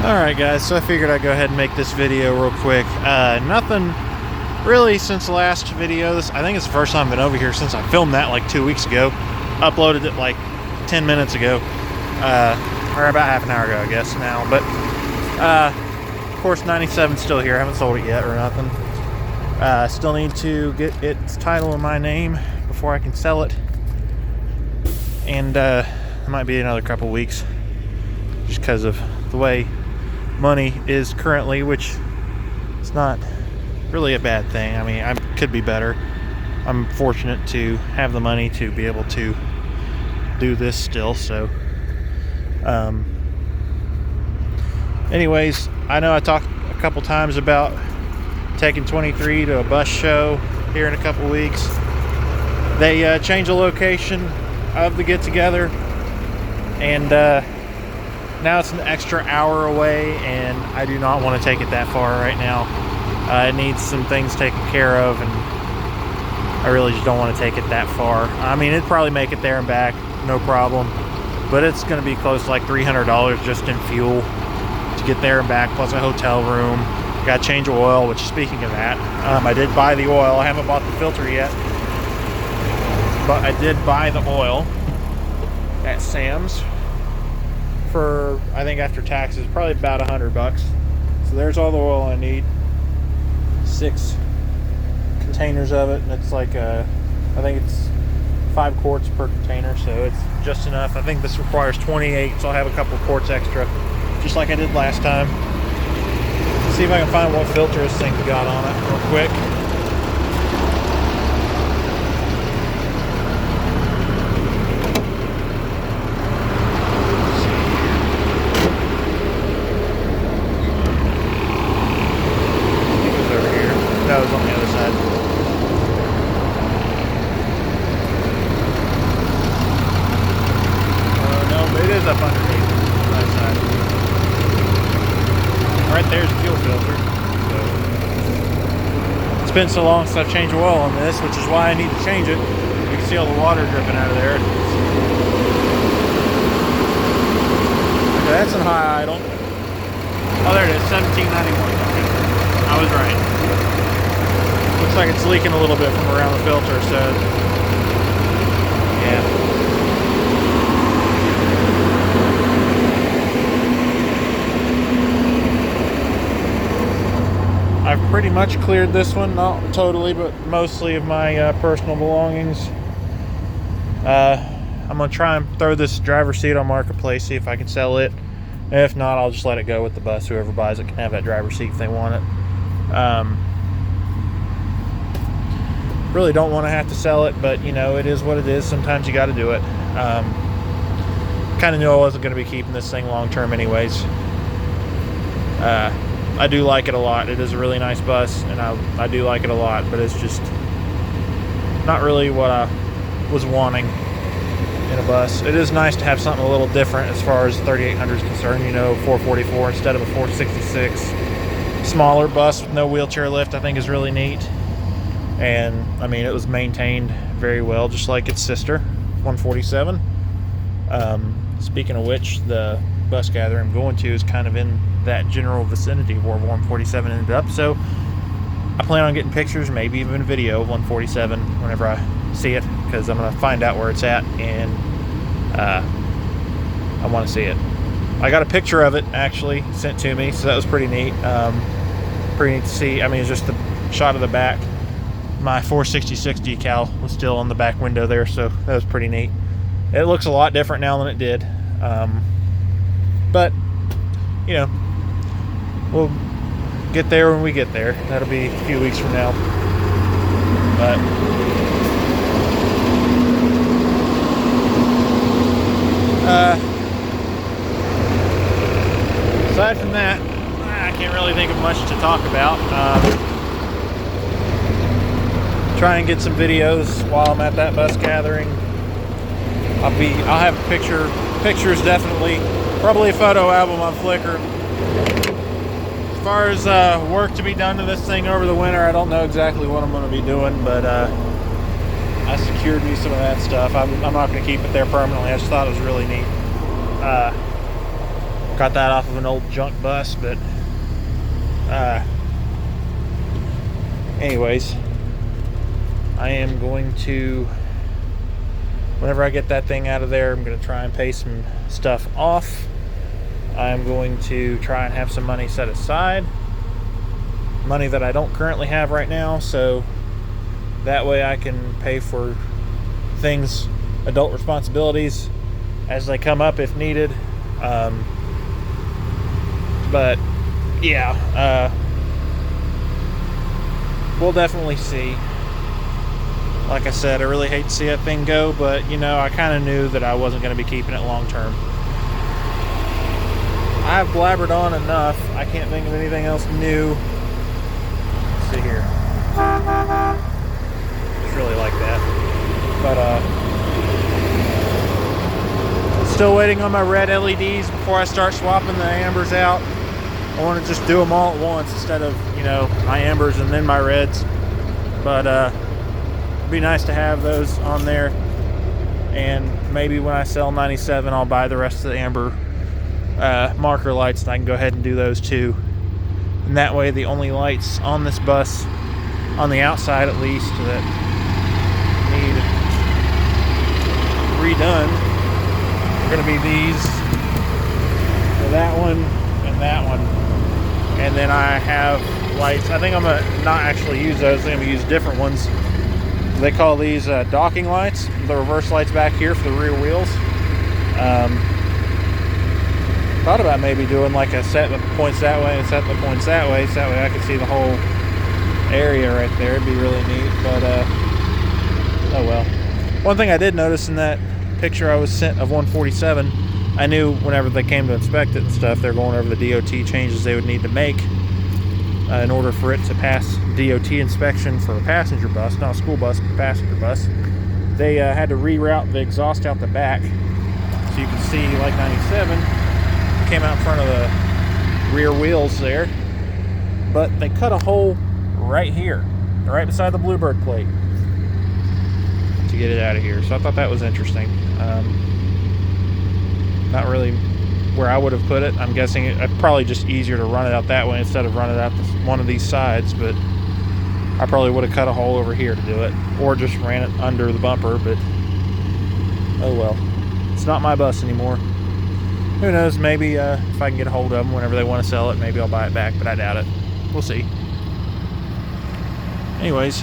Alright guys, so I figured I'd go ahead and make this video real quick. Nothing really since the last video. I think it's the first time I've been over here since I filmed that like 2 weeks ago. Uploaded it like 10 minutes ago. Or about half an hour ago, I guess now. But, of course, 97's still here. I haven't sold it yet or nothing. Still need to get its title in my name before I can sell it. And it might be another couple weeks just because of the way money is currently, which is not really a bad thing. I mean, I could be better. I'm fortunate to have the money to be able to do this still. So anyways, I know I talked a couple times about taking 23 to a bus show here in a couple weeks. They changed the location of the get-together, and now it's an extra hour away, and I do not want to take it that far right now. It needs some things taken care of, and I really just don't want to take it that far. I mean, it'd probably make it there and back, no problem, but it's going to be close to like $300 just in fuel to get there and back, plus a hotel room. Got to change oil, which, speaking of that, I did buy the oil. I haven't bought the filter yet, but I did buy the oil at Sam's for, I think after taxes, probably about $100. So there's all the oil I need. 6 containers of it, and it's like I think it's 5 quarts per container, so it's just enough. I think this requires 28, so I'll have a couple of quarts extra, just like I did last time. See if I can find what filter this thing's got on it real quick. That was on the other side. No, but it is up underneath on that side. Right there's the fuel filter. So, it's been so long since I've changed oil on this, which is why I need to change it. You can see all the water dripping out of there. Okay, that's in high idle. Oh, there it is, 1791. Okay. I was right. Looks like it's leaking a little bit from around the filter, so yeah. I've pretty much cleared this one, not totally, but mostly of my personal belongings. I'm going to try and throw this driver's seat on Marketplace, see if I can sell it. If not, I'll just let it go with the bus. Whoever buys it can have that driver's seat if they want it. Really don't want to have to sell it, but you know, it is what it is. Sometimes you got to do it. Kind of knew I wasn't going to be keeping this thing long term anyways. I do like it a lot. It is a really nice bus, and I do like it a lot, but it's just not really what I was wanting in a bus. It is nice to have something a little different as far as 3800 is concerned, you know, 444 instead of a 466. Smaller bus with no wheelchair lift I think is really neat. And I mean, it was maintained very well, just like its sister 147. Speaking of which, the bus gather I'm going to is kind of in that general vicinity where 147 ended up, so I plan on getting pictures, maybe even a video of 147 whenever I see it, because I'm going to find out where it's at, and I want to see it. I got a picture of it actually sent to me, so that was pretty neat. Pretty neat to see. I mean, it's just the shot of the back. My 466 decal was still on the back window there, so that was pretty neat. It looks a lot different now than it did, but you know, we'll get there when we get there. That'll be a few weeks from now. But aside from that, I can't really think of much to talk about. Try and get some videos while I'm at that bus gathering. I'll have pictures definitely, probably a photo album on Flickr. As far as work to be done to this thing over the winter, I don't know exactly what I'm going to be doing, but I secured me some of that stuff. I'm not going to keep it there permanently. I just thought it was really neat. Got that off of an old junk bus, but anyways, I am going to, whenever I get that thing out of there, I'm going to try and pay some stuff off. I'm going to try and have some money set aside, money that I don't currently have right now, so that way I can pay for things, adult responsibilities, as they come up if needed. But yeah, we'll definitely see. Like I said, I really hate to see that thing go, but you know, I kind of knew that I wasn't going to be keeping it long term. I've blabbered on enough. I can't think of anything else new. Let's see here. It's really like that. But still waiting on my red LEDs before I start swapping the ambers out. I want to just do them all at once instead of, you know, my ambers and then my reds. But it'd be nice to have those on there. And maybe when I sell 97, I'll buy the rest of the amber marker lights, and I can go ahead and do those too. And that way, the only lights on this bus, on the outside at least, that need redone are going to be these, that one, and that one. And then I have lights. I think I'm going to not actually use those. I think I'm going to use different ones. They call these docking lights. The reverse lights back here for the rear wheels. Thought about maybe doing like a set that points that way and set that points that way, so that way I could see the whole area right there. It'd be really neat, but oh well. One thing I did notice in that picture I was sent of 147, I knew whenever they came to inspect it and stuff, they're going over the DOT changes they would need to make in order for it to pass DOT inspection for a passenger bus, not a school bus, but a passenger bus. They had to reroute the exhaust out the back, so you can see like 97 came out in front of the rear wheels there, but they cut a hole right here, right beside the Bluebird plate, to get it out of here. So I thought that was interesting. Not really where I would have put it. I'm guessing it's probably just easier to run it out that way instead of running it out one of these sides, but I probably would have cut a hole over here to do it, or just ran it under the bumper. But oh well, it's not my bus anymore. Who knows, maybe if I can get a hold of them whenever they want to sell it, maybe I'll buy it back, but I doubt it. We'll see. Anyways,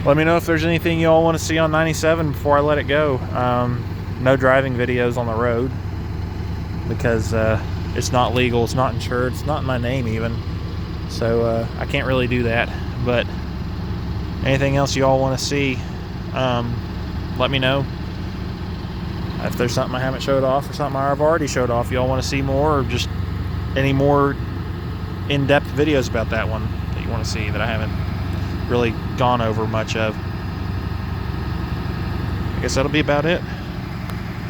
let me know if there's anything you all want to see on 97 before I let it go. No driving videos on the road, because it's not legal, it's not insured, it's not in my name even. So I can't really do that. But anything else you all want to see, let me know. If there's something I haven't showed off or something I've already showed off, y'all want to see more, or just any more in-depth videos about that one that you want to see that I haven't really gone over much of. I guess that'll be about it.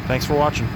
Thanks for watching.